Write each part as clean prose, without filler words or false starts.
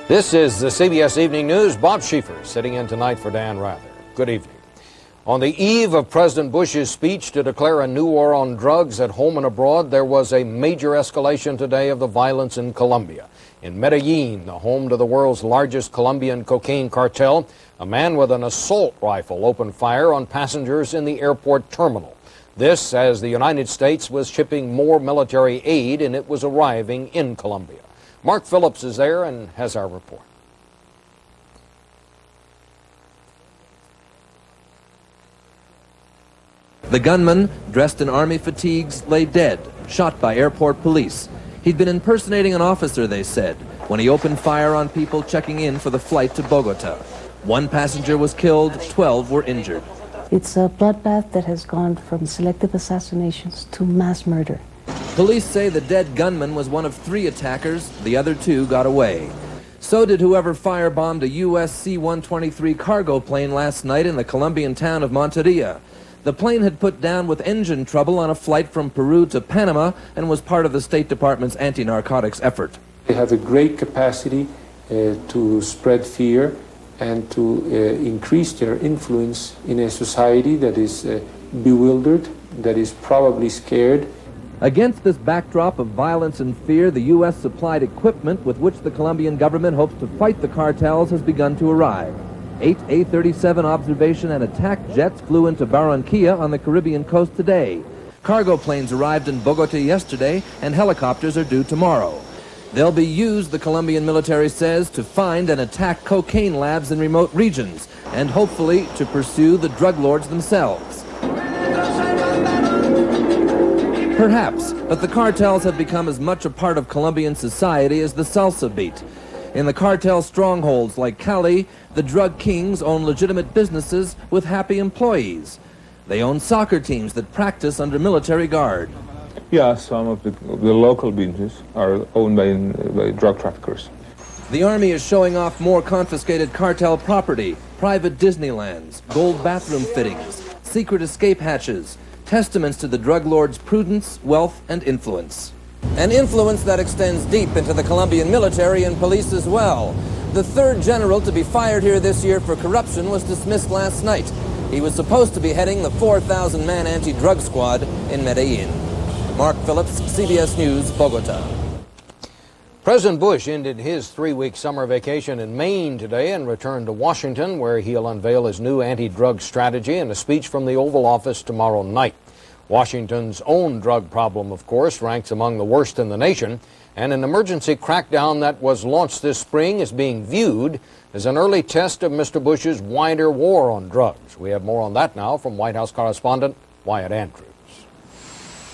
This is the CBS Evening News. Bob Schieffer sitting in tonight for Dan Rather. Good evening. On the eve of President Bush's speech to declare a new war on drugs at home and abroad, there was a major escalation today of the violence in Colombia. In Medellin, the home to the world's largest Colombian cocaine cartel, a man with an assault rifle opened fire on passengers in the airport terminal. This as the United States was shipping more military aid and it was arriving in Colombia. Mark Phillips is there and has our report. The gunman, dressed in army fatigues, lay dead, shot by airport police. He'd been impersonating an officer, they said, when he opened fire on people checking in for the flight to Bogota. One passenger was killed, 12 were injured. It's a bloodbath that has gone from selective assassinations to mass murder. Police say the dead gunman was one of 3 attackers. The other 2 got away. So did whoever firebombed a U.S. C-123 cargo plane last night in the Colombian town of Monteria. The plane had put down with engine trouble on a flight from Peru to Panama and was part of the State Department's anti-narcotics effort. They have a great capacity to spread fear and to increase their influence in a society that is bewildered, that is probably scared. Against this backdrop of violence and fear, the U.S. supplied equipment with which the Colombian government hopes to fight the cartels has begun to arrive. 8 A-37 observation and attack jets flew into Barranquilla on the Caribbean coast today. Cargo planes arrived in Bogota yesterday, and helicopters are due tomorrow. They'll be used, the Colombian military says, to find and attack cocaine labs in remote regions, and hopefully to pursue the drug lords themselves. Perhaps, but the cartels have become as much a part of Colombian society as the salsa beat. In the cartel strongholds like Cali, the drug kings own legitimate businesses with happy employees. They own soccer teams that practice under military guard. Yeah, some of the local businesses are owned by drug traffickers. The army is showing off more confiscated cartel property, private Disneylands, gold bathroom fittings, secret escape hatches, testaments to the drug lords' prudence, wealth, and influence. An influence that extends deep into the Colombian military and police as well. The 3rd general to be fired here this year for corruption was dismissed last night. He was supposed to be heading the 4,000-man anti-drug squad in Medellin. Mark Phillips, CBS News, Bogota. President Bush ended his 3-week summer vacation in Maine today and returned to Washington, where he'll unveil his new anti-drug strategy in a speech from the Oval Office tomorrow night. Washington's own drug problem, of course, ranks among the worst in the nation, and an emergency crackdown that was launched this spring is being viewed as an early test of Mr. Bush's wider war on drugs. We have more on that now from White House correspondent Wyatt Andrews.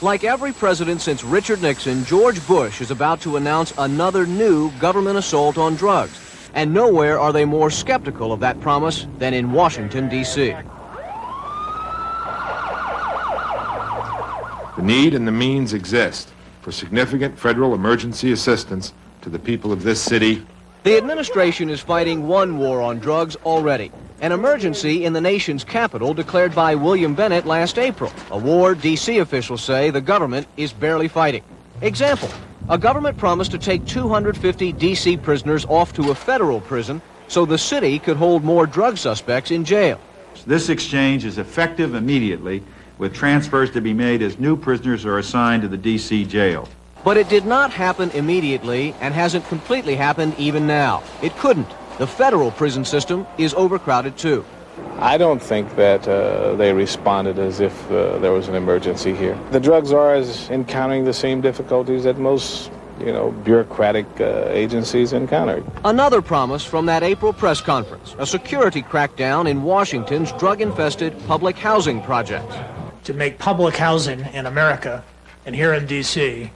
Like every president since Richard Nixon, George Bush is about to announce another new government assault on drugs. And nowhere are they more skeptical of that promise than in Washington, D.C. The need and the means exist for significant federal emergency assistance to the people of this city. The administration is fighting one war on drugs already. An emergency in the nation's capital declared by William Bennett last April. A war D.C. officials say the government is barely fighting. Example, a government promised to take 250 D.C. prisoners off to a federal prison so the city could hold more drug suspects in jail. This exchange is effective immediately, with transfers to be made as new prisoners are assigned to the D.C. jail. But it did not happen immediately and hasn't completely happened even now. It couldn't. The federal prison system is overcrowded too. I don't think that they responded as if there was an emergency here. The drug czar is encountering the same difficulties that most, bureaucratic agencies encountered. Another promise from that April press conference, a security crackdown in Washington's drug-infested public housing projects. To make public housing in America and here in D.C.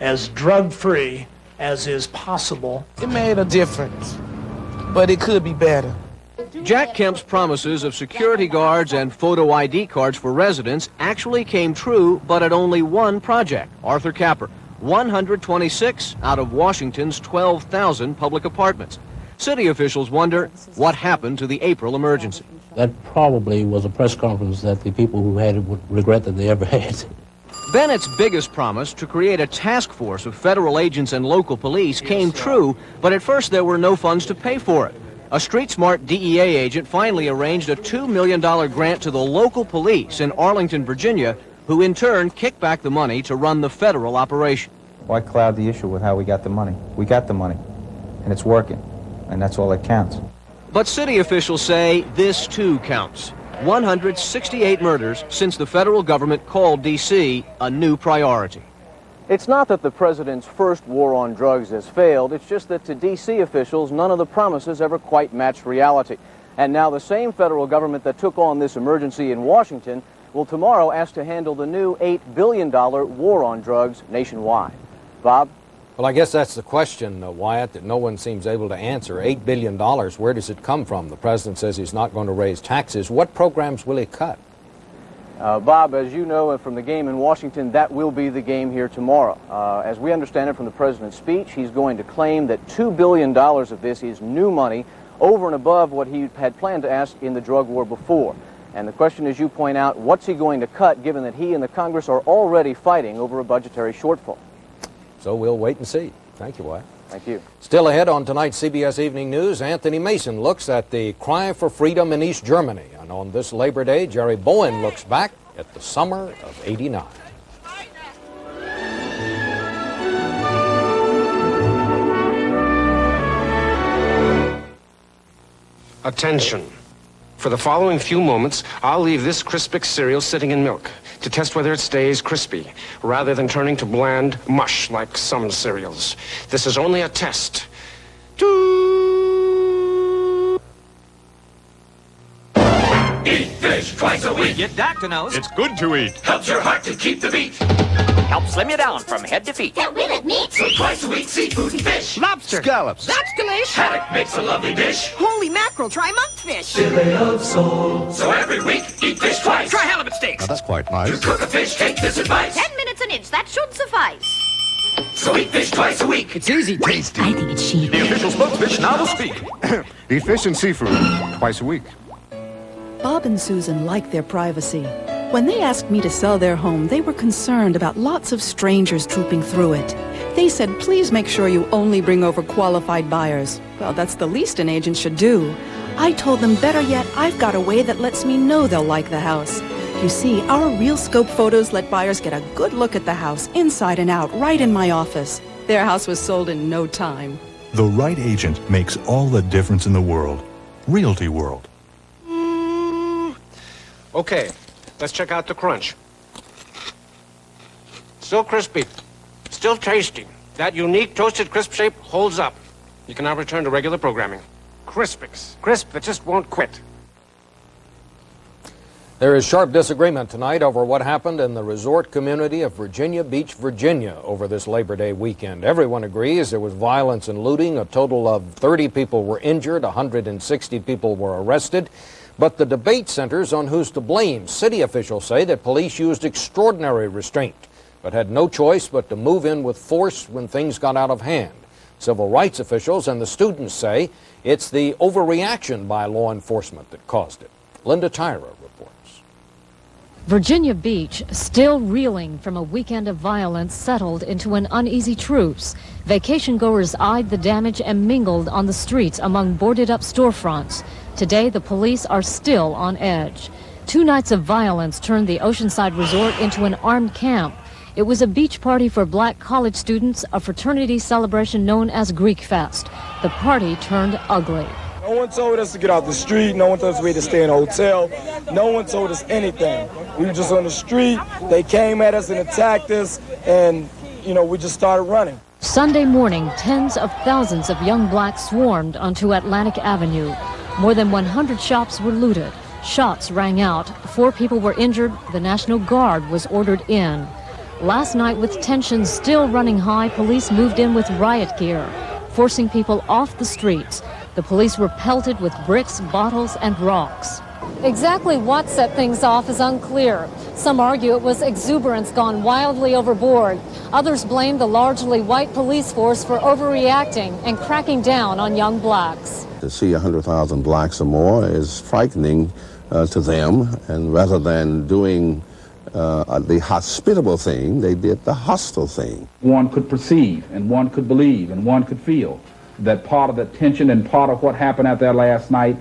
as drug-free as is possible. It made a difference, but it could be better. Jack Kemp's promises of security guards and photo ID cards for residents actually came true, but at only one project, Arthur Capper, 126 out of Washington's 12,000 public apartments. City officials wonder what happened to the April emergency. That probably was a press conference that the people who had it would regret that they ever had. Bennett's biggest promise to create a task force of federal agents and local police came true, but at first there were no funds to pay for it. A street-smart DEA agent finally arranged a $2 million grant to the local police in Arlington, Virginia, who in turn kicked back the money to run the federal operation. Why cloud the issue with how we got the money? We got the money, and it's working, and that's all that counts. But city officials say this too counts. 168 murders since the federal government called D.C. a new priority. It's not that the president's first war on drugs has failed, it's just that to D.C. officials, none of the promises ever quite matched reality. And now the same federal government that took on this emergency in Washington will tomorrow ask to handle the new $8 billion war on drugs nationwide. Bob? Well, I guess that's the question, Wyatt, that no one seems able to answer. $8 billion, where does it come from? The president says he's not going to raise taxes. What programs will he cut? Bob, as you know from the game in Washington, that will be the game here tomorrow. As we understand it from the president's speech, he's going to claim that $2 billion of this is new money over and above what he had planned to ask in the drug war before. And the question, as you point out, what's he going to cut, given that he and the Congress are already fighting over a budgetary shortfall? So we'll wait and see. Thank you, Wyatt. Thank you. Still ahead on tonight's CBS Evening News, Anthony Mason looks at the cry for freedom in East Germany. And on this Labor Day, Jerry Bowen looks back at the summer of '89. Attention. For the following few moments, I'll leave this Crispix cereal sitting in milk to test whether it stays crispy, rather than turning to bland mush like some cereals. This is only a test. Eat fish twice a week. Your doctor knows. It's good to eat. Helps your heart to keep the beat. Helps slim you down from head to feet. Get rid of meat. So twice a week, seafood and fish. Lobster. Scallops. That's delicious. Haddock makes a lovely dish. Holy mackerel, try monkfish. Fillet of soul. So every week, eat fish twice. Try halibut steaks. Now that's quite nice. To cook a fish, take this advice. 10 minutes an inch, that should suffice. So eat fish twice a week. It's easy. Tasty. I think it's she. The official spokesfish now will speak. Eat fish and seafood twice a week. Bob and Susan like their privacy. When they asked me to sell their home, they were concerned about lots of strangers trooping through it. They said, please make sure you only bring over qualified buyers. Well, that's the least an agent should do. I told them, better yet, I've got a way that lets me know they'll like the house. You see, our Real Scope photos let buyers get a good look at the house, inside and out, right in my office. Their house was sold in no time. The right agent makes all the difference in the world. Realty World. Okay, let's check out the crunch. Still crispy, still tasty. That unique toasted crisp shape holds up. You can now return to regular programming. Crispix, crisp that just won't quit. There is sharp disagreement tonight over what happened in the resort community of Virginia Beach, Virginia over this Labor Day weekend. Everyone agrees there was violence and looting. A total of 30 people were injured, 160 people were arrested. But the debate centers on who's to blame. City officials say that police used extraordinary restraint, but had no choice but to move in with force when things got out of hand. Civil rights officials and the students say it's the overreaction by law enforcement that caused it. Linda Tyra reports. Virginia Beach, still reeling from a weekend of violence, settled into an uneasy truce. Vacation-goers eyed the damage and mingled on the streets among boarded-up storefronts. Today, the police are still on edge. 2 nights of violence turned the Oceanside Resort into an armed camp. It was a beach party for black college students, a fraternity celebration known as Greek Fest. The party turned ugly. No one told us to get out the street. No one told us we had to stay in a hotel. No one told us anything. We were just on the street. They came at us and attacked us, and, we just started running. Sunday morning, tens of thousands of young blacks swarmed onto Atlantic Avenue. More than 100 shops were looted. Shots rang out. 4 people were injured. The National Guard was ordered in. Last night, with tensions still running high, police moved in with riot gear, forcing people off the streets. The police were pelted with bricks, bottles, and rocks. Exactly what set things off is unclear. Some argue it was exuberance gone wildly overboard. Others blame the largely white police force for overreacting and cracking down on young blacks. To see 100,000 blacks or more is frightening to them, and rather than doing the hospitable thing, they did the hostile thing. One could perceive, and one could believe, and one could feel that part of the tension and part of what happened out there last night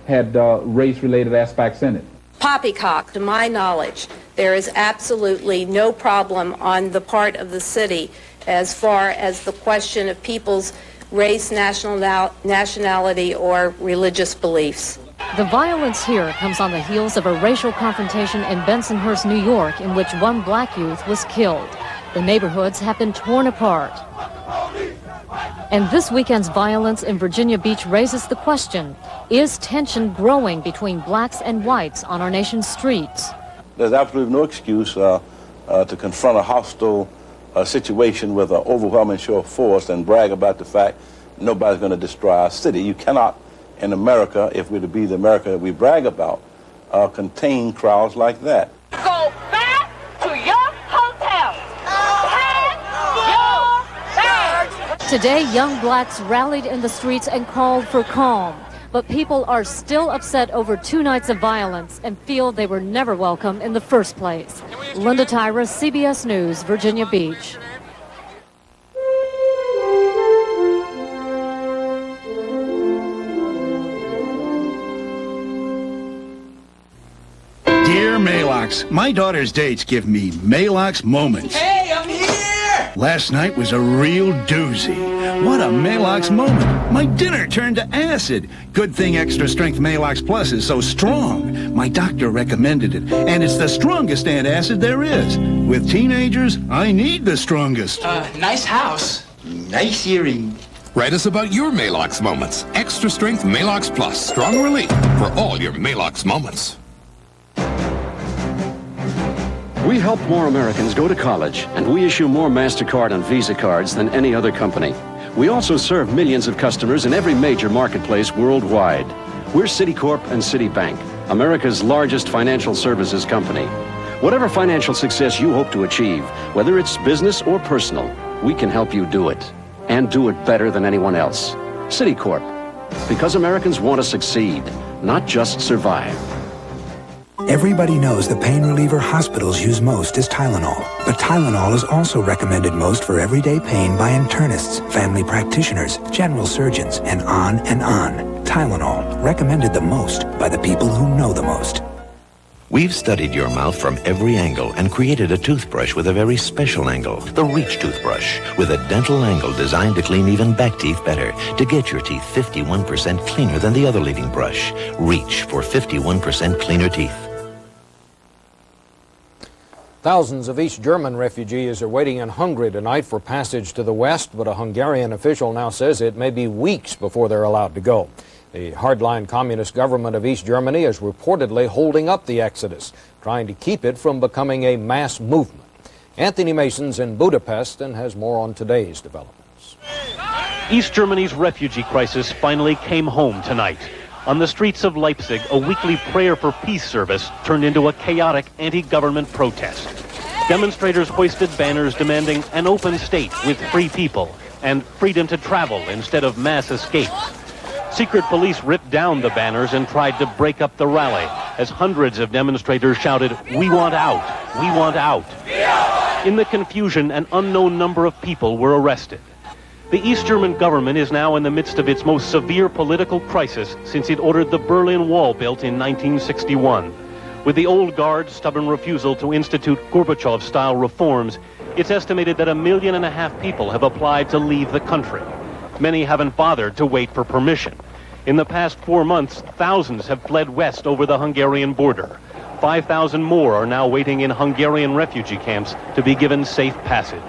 had race-related aspects in it. Poppycock, to my knowledge, there is absolutely no problem on the part of the city as far as the question of people's race, nationality, or religious beliefs. The violence here comes on the heels of a racial confrontation in Bensonhurst, New York, in which one black youth was killed. The neighborhoods have been torn apart. And this weekend's violence in Virginia Beach raises the question, is tension growing between blacks and whites on our nation's streets? There's absolutely no excuse to confront a hostile situation with an overwhelming show of force and brag about the fact nobody's going to destroy our city. You cannot, in America, if we're to be the America that we brag about, contain crowds like that. Go back to your hotel. Pack your bags. Today, young blacks rallied in the streets and called for calm. But people are still upset over 2 nights of violence and feel they were never welcome in the first place. Linda Tyra, CBS News, Virginia Beach. Dear Malox, my daughter's dates give me Malox moments. Hey, I'm here! Last night was a real doozy. What a Malox moment. My dinner turned to acid. Good thing Extra Strength Malox Plus is so strong. My doctor recommended it, and it's the strongest antacid there is. With teenagers, I need the strongest. Nice house. Nice earring. Write us about your Malox moments. Extra Strength Malox Plus. Strong relief for all your Malox moments. We help more Americans go to college, and we issue more MasterCard and Visa cards than any other company. We also serve millions of customers in every major marketplace worldwide. We're Citicorp and Citibank, America's largest financial services company. Whatever financial success you hope to achieve, whether it's business or personal, we can help you do it, and do it better than anyone else. Citicorp, because Americans want to succeed, not just survive. Everybody knows the pain reliever hospitals use most is Tylenol. But Tylenol is also recommended most for everyday pain by internists, family practitioners, general surgeons, and on and on. Tylenol, recommended the most by the people who know the most. We've studied your mouth from every angle and created a toothbrush with a very special angle, the Reach toothbrush, with a dental angle designed to clean even back teeth better, to get your teeth 51% cleaner than the other leading brush. Reach for 51% cleaner teeth. Thousands of East German refugees are waiting in Hungary tonight for passage to the west, but a Hungarian official now says it may be weeks before they're allowed to go. The hardline communist government of East Germany is reportedly holding up the exodus, trying to keep it from becoming a mass movement. Anthony Mason's in Budapest and has more on today's developments. East Germany's refugee crisis finally came home tonight. On the streets of Leipzig, a weekly prayer for peace service turned into a chaotic anti-government protest. Demonstrators hoisted banners demanding an open state with free people and freedom to travel instead of mass escapes. Secret police ripped down the banners and tried to break up the rally as hundreds of demonstrators shouted, "We want out! We want out!" In the confusion, an unknown number of people were arrested. The East German government is now in the midst of its most severe political crisis since it ordered the Berlin Wall built in 1961. With the old guard's stubborn refusal to institute Gorbachev-style reforms, it's estimated that 1.5 million people have applied to leave the country. Many haven't bothered to wait for permission. In the past 4 months, thousands have fled west over the Hungarian border. 5,000 more are now waiting in Hungarian refugee camps to be given safe passage.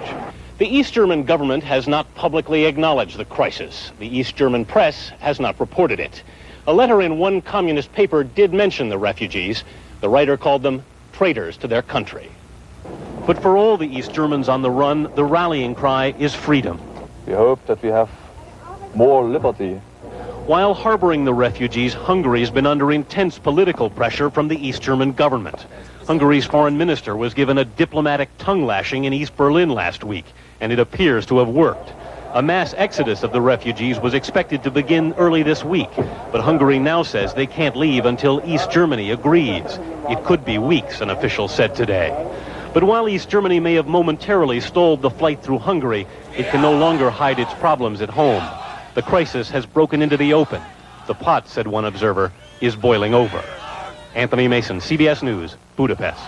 The East German government has not publicly acknowledged the crisis. The East German press has not reported it. A letter in one communist paper did mention the refugees. The writer called them traitors to their country. But for all the East Germans on the run, the rallying cry is freedom. We hope that we have more liberty. While harboring the refugees, Hungary has been under intense political pressure from the East German government. Hungary's foreign minister was given a diplomatic tongue lashing in East Berlin last week, and it appears to have worked. A mass exodus of the refugees was expected to begin early this week, but Hungary now says they can't leave until East Germany agrees. It could be weeks, an official said today. But while East Germany may have momentarily stalled the flight through Hungary, it can no longer hide its problems at home. The crisis has broken into the open. The pot, said one observer, is boiling over. Anthony Mason, CBS News, Budapest.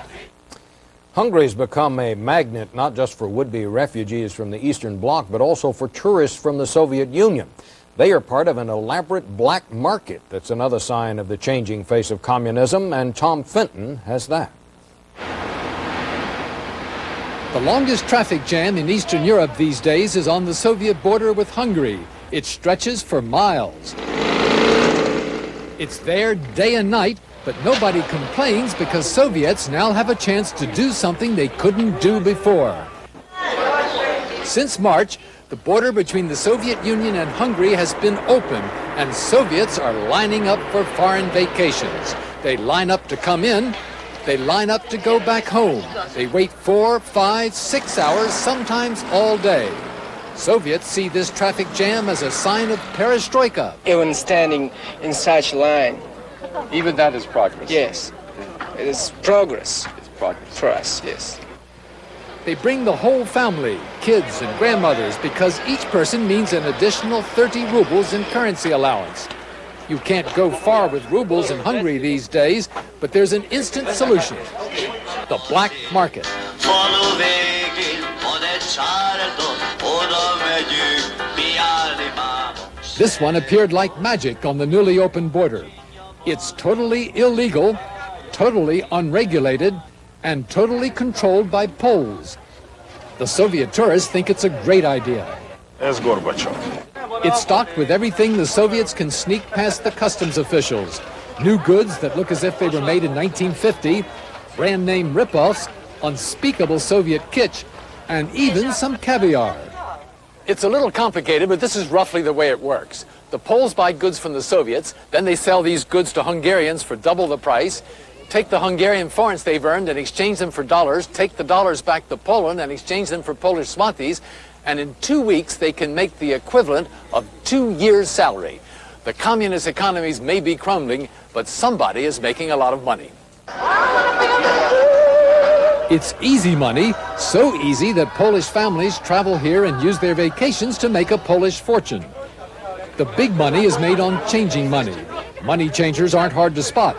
Hungary's become a magnet not just for would-be refugees from the Eastern Bloc, but also for tourists from the Soviet Union. They are part of an elaborate black market. That's another sign of the changing face of communism, and Tom Fenton has that. The longest traffic jam in Eastern Europe these days is on the Soviet border with Hungary. It stretches for miles. It's there day and night, but nobody complains because Soviets now have a chance to do something they couldn't do before. Since March, the border between the Soviet Union and Hungary has been open, and Soviets are lining up for foreign vacations. They line up to come in, they line up to go back home. They wait 4, 5, 6 hours, sometimes all day. Soviets see this traffic jam as a sign of perestroika. Even standing in such line. Even that is progress. Yes, it is progress. It's progress. For us, yes. They bring the whole family, kids and grandmothers, because each person means an additional 30 rubles in currency allowance. You can't go far with rubles in Hungary these days, but there's an instant solution. The black market. This one appeared like magic on the newly opened border. It's totally illegal, totally unregulated, and totally controlled by Poles. The Soviet tourists think it's a great idea. It's stocked with everything the Soviets can sneak past the customs officials. New goods that look as if they were made in 1950, brand name ripoffs, unspeakable Soviet kitsch, and even some caviar. It's a little complicated, but this is roughly the way it works. The Poles buy goods from the Soviets, then they sell these goods to Hungarians for double the price, take the Hungarian forints they've earned and exchange them for dollars, take the dollars back to Poland and exchange them for Polish zlotys, and in 2 weeks they can make the equivalent of 2 years' salary. The communist economies may be crumbling, but somebody is making a lot of money. It's easy money, so easy that Polish families travel here and use their vacations to make a Polish fortune. The big money is made on changing money. Money changers aren't hard to spot.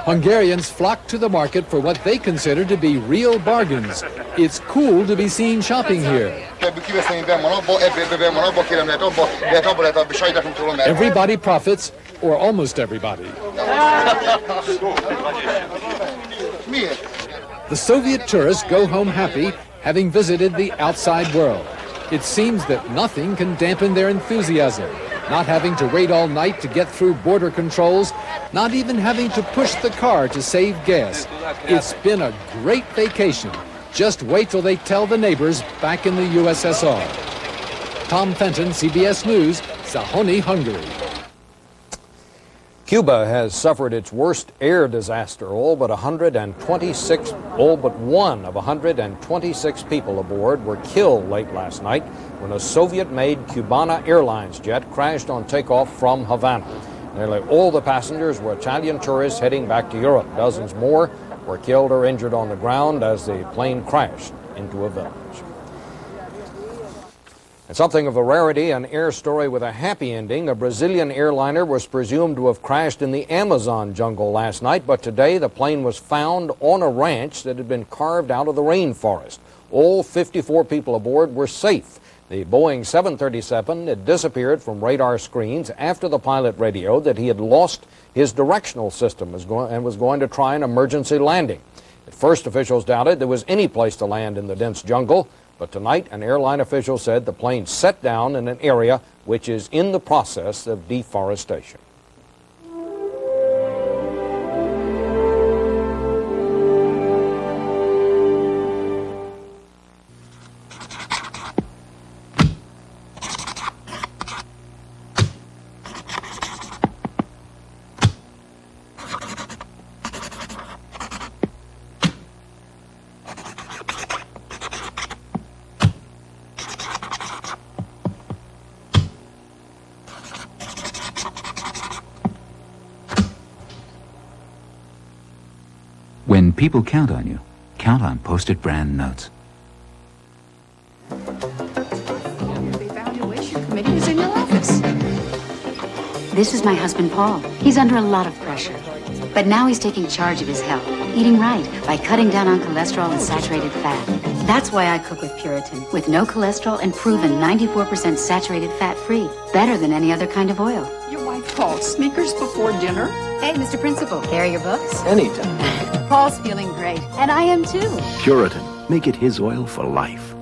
Hungarians flock to the market for what they consider to be real bargains. It's cool to be seen shopping here. Everybody profits, or almost everybody. The Soviet tourists go home happy, having visited the outside world. It seems that nothing can dampen their enthusiasm. Not having to wait all night to get through border controls, not even having to push the car to save gas. It's been a great vacation. Just wait till they tell the neighbors back in the USSR. Tom Fenton, CBS News, Záhony, Hungary. Cuba has suffered its worst air disaster. All but one of 126 people aboard were killed late last night when a Soviet-made Cubana Airlines jet crashed on takeoff from Havana. Nearly all the passengers were Italian tourists heading back to Europe. Dozens more were killed or injured on the ground as the plane crashed into a village. And something of a rarity, an air story with a happy ending. A Brazilian airliner was presumed to have crashed in the Amazon jungle last night, but today the plane was found on a ranch that had been carved out of the rainforest. All 54 people aboard were safe. The Boeing 737 had disappeared from radar screens after the pilot radioed that he had lost his directional system and was going to try an emergency landing. At first, officials doubted there was any place to land in the dense jungle. But tonight, an airline official said the plane set down in an area which is in the process of deforestation. people count on you. Count on Post-it brand notes. The evaluation committee is in your office. This is my husband, Paul. He's under a lot of pressure. But now he's taking charge of his health, eating right by cutting down on cholesterol and saturated fat. That's why I cook with Puritan, with no cholesterol and proven 94% saturated fat-free. Better than any other kind of oil. Your wife called sneakers before dinner? Hey, Mr. Principal, carry your books? Anytime. Paul's feeling great, and I am too. Puritan. Make it his oil for life.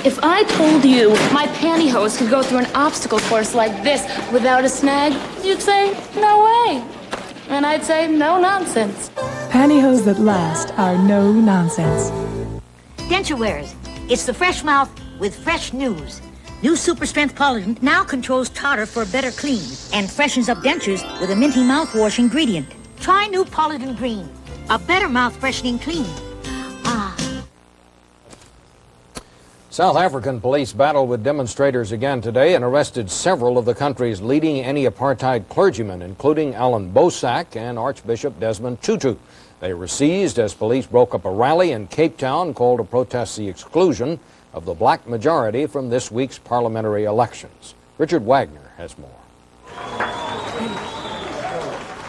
If I told you my pantyhose could go through an obstacle course like this without a snag, you'd say, no way. And I'd say, no nonsense. Pantyhose that last are no nonsense. Denture Wares. It's the fresh mouth with fresh news. New Super Strength Collagen now controls tartar for a better clean and freshens up dentures with a minty mouthwash ingredient. Try new Polident Green, a better mouth freshening clean. South African police battled with demonstrators again today and arrested several of the country's leading anti-apartheid clergymen, including Alan Bosak and Archbishop Desmond Tutu. They were seized as police broke up a rally in Cape Town called to protest the exclusion of the black majority from this week's parliamentary elections. Richard Wagner has more.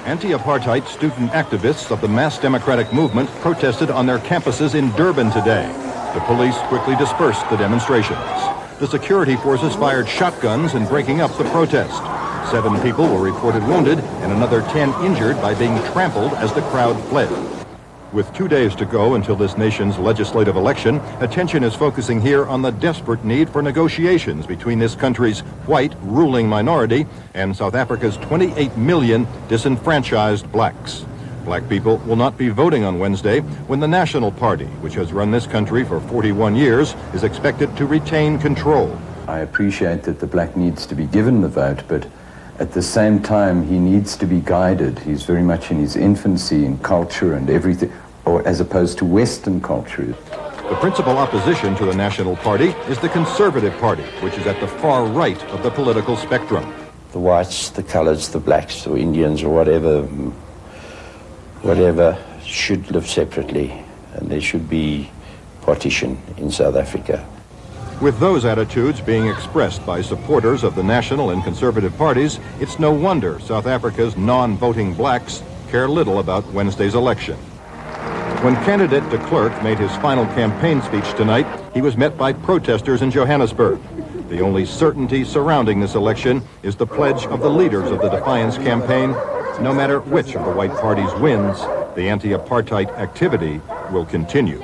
Anti-apartheid student activists of the Mass Democratic Movement protested on their campuses in Durban today. The police quickly dispersed the demonstrations. The security forces fired shotguns in breaking up the protest. 7 people were reported wounded and another 10 injured by being trampled as the crowd fled. With 2 days to go until this nation's legislative election, attention is focusing here on the desperate need for negotiations between this country's white ruling minority and South Africa's 28 million disenfranchised blacks. Black people will not be voting on Wednesday when the National Party, which has run this country for 41 years, is expected to retain control. I appreciate that the black needs to be given the vote, but at the same time he needs to be guided. He's very much in his infancy in culture and everything, or as opposed to Western culture. The principal opposition to the National Party is the Conservative Party, which is at the far right of the political spectrum. The whites, the coloreds, the blacks, or Indians, or whatever should live separately, and there should be partition in South Africa. With those attitudes being expressed by supporters of the National and Conservative parties, it's no wonder South Africa's non-voting blacks care little about Wednesday's election. When candidate de Klerk made his final campaign speech tonight, he was met by protesters in Johannesburg. The only certainty surrounding this election is the pledge of the leaders of the Defiance campaign. No matter which of the white parties wins, the anti-apartheid activity will continue.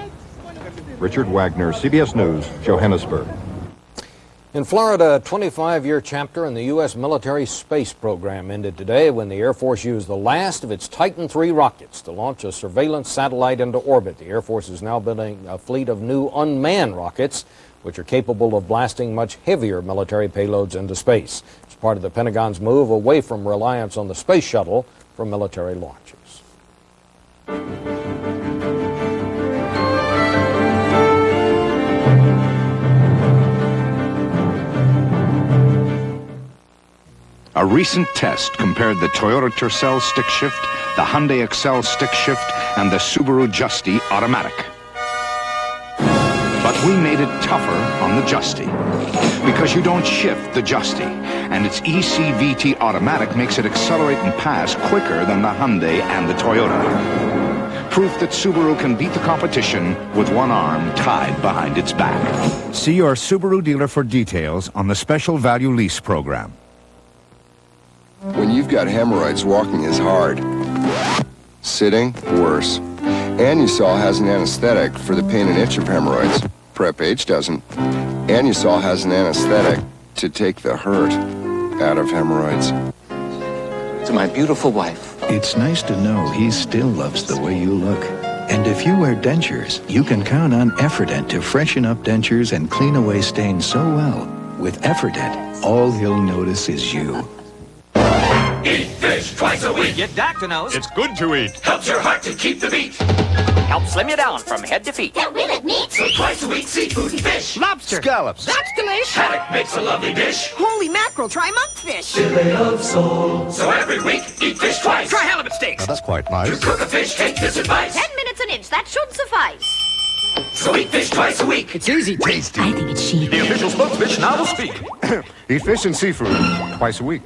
Richard Wagner, CBS News, Johannesburg. In Florida, a 25-year chapter in the U.S. military space program ended today when the Air Force used the last of its Titan III rockets to launch a surveillance satellite into orbit. The Air Force is now building a fleet of new unmanned rockets, which are capable of blasting much heavier military payloads into space. It's part of the Pentagon's move away from reliance on the space shuttle for military launches. A recent test compared the Toyota Tercel stick shift, the Hyundai Excel stick shift, and the Subaru Justy automatic. But we made it tougher on the Justy, because you don't shift the Justy, and its ECVT automatic makes it accelerate and pass quicker than the Hyundai and the Toyota. Proof that Subaru can beat the competition with one arm tied behind its back. See your Subaru dealer for details on the special value lease program. When you've got hemorrhoids, walking is hard. Sitting, worse. Anusol has an anesthetic for the pain and itch of hemorrhoids. Prep H doesn't. Anusol has an anesthetic to take the hurt out of hemorrhoids. To my beautiful wife. It's nice to know he still loves the way you look. And if you wear dentures, you can count on Efferdent to freshen up dentures and clean away stains so well. With Efferdent, all he'll notice is you. Eat this! fish twice a week. Your doctor knows. It's good to eat. Helps your heart to keep the beat. Helps slim you down from head to feet. Don't we like meat? So twice a week, seafood and fish. Lobster. Scallops. That's delish. Haddock makes a lovely dish. Holy mackerel, try monkfish. Fillet of sole. So every week, eat fish twice. Try halibut steaks. That's quite nice. To cook a fish, take this advice. 10 minutes an inch, that should suffice. So eat fish twice a week. It's easy, tasty. I think it's chic. The official spokesfish now will speak. Eat fish and seafood twice a week.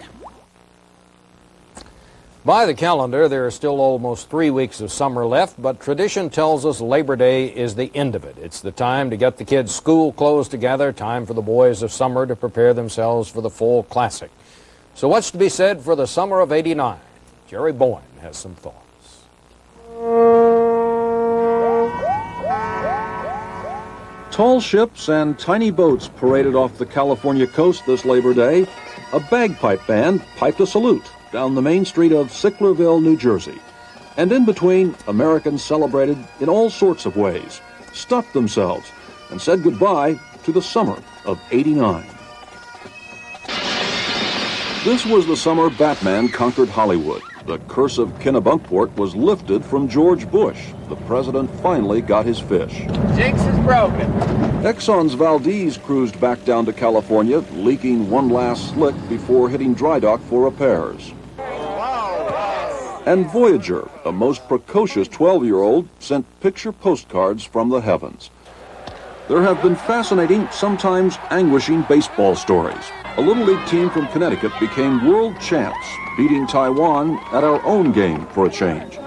By the calendar, there are still almost 3 weeks of summer left, but tradition tells us Labor Day is the end of it. It's the time to get the kids' school clothes together, time for the boys of summer to prepare themselves for the fall classic. So what's to be said for the summer of '89? Jerry Bowen has some thoughts. Tall ships and tiny boats paraded off the California coast this Labor Day. A bagpipe band piped a salute down the main street of Sicklerville, New Jersey. And in between, Americans celebrated in all sorts of ways, stuffed themselves, and said goodbye to the summer of '89. This was the summer Batman conquered Hollywood. The curse of Kennebunkport was lifted from George Bush. The president finally got his fish. Jinx is broken. Exxon's Valdez cruised back down to California, leaking one last slick before hitting dry dock for repairs. And Voyager, a most precocious 12-year-old, sent picture postcards from the heavens. There have been fascinating, sometimes anguishing baseball stories. A Little League team from Connecticut became world champs, beating Taiwan at our own game for a change.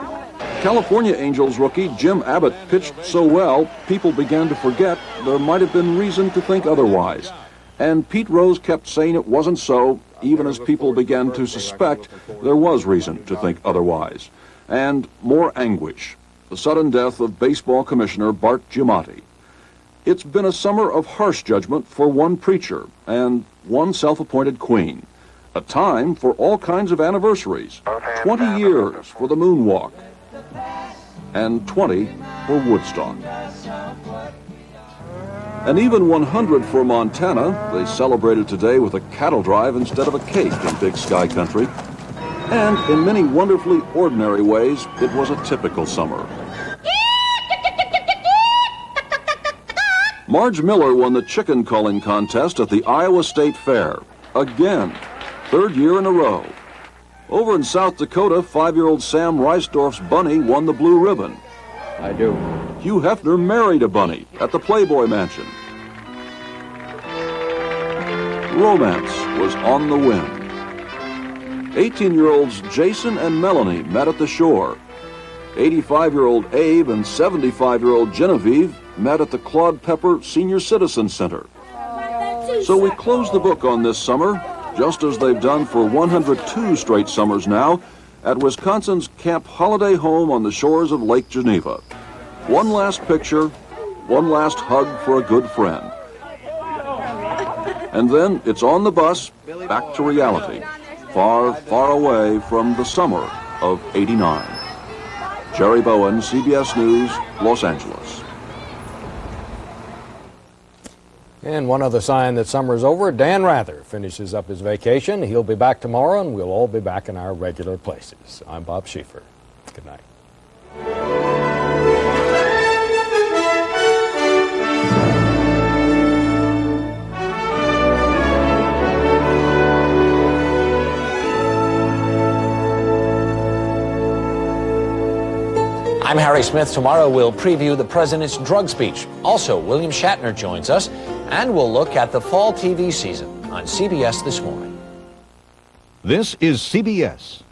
California Angels rookie Jim Abbott pitched so well, people began to forget there might have been reason to think otherwise. And Pete Rose kept saying it wasn't so, even as people began to suspect there was reason to think otherwise. And more anguish, the sudden death of baseball commissioner Bart Giamatti. It's been a summer of harsh judgment for one preacher and one self-appointed queen. A time for all kinds of anniversaries. 20 years for the moonwalk. And 20 for Woodstock. And even 100 for Montana. They celebrated today with a cattle drive instead of a cake in Big Sky Country. And in many wonderfully ordinary ways, it was a typical summer. Marge Miller won the chicken calling contest at the Iowa State Fair. Again, third year in a row. Over in South Dakota, 5-year-old Sam Reisdorf's bunny won the blue ribbon. I do. Hugh Hefner married a bunny at the Playboy Mansion. Romance was on the wind. 18-year-olds Jason and Melanie met at the shore. 85-year-old Abe and 75-year-old Genevieve met at the Claude Pepper Senior Citizen Center. So we close the book on this summer, just as they've done for 102 straight summers now, at Wisconsin's Camp Holiday Home on the shores of Lake Geneva. One last picture, one last hug for a good friend. And then it's on the bus, back to reality, far, far away from the summer of '89. Jerry Bowen, CBS News, Los Angeles. And one other sign that summer's over, Dan Rather finishes up his vacation. He'll be back tomorrow, and we'll all be back in our regular places. I'm Bob Schieffer. Good night. I'm Harry Smith. Tomorrow we'll preview the president's drug speech. Also, William Shatner joins us, and we'll look at the fall TV season on CBS This Morning. This is CBS.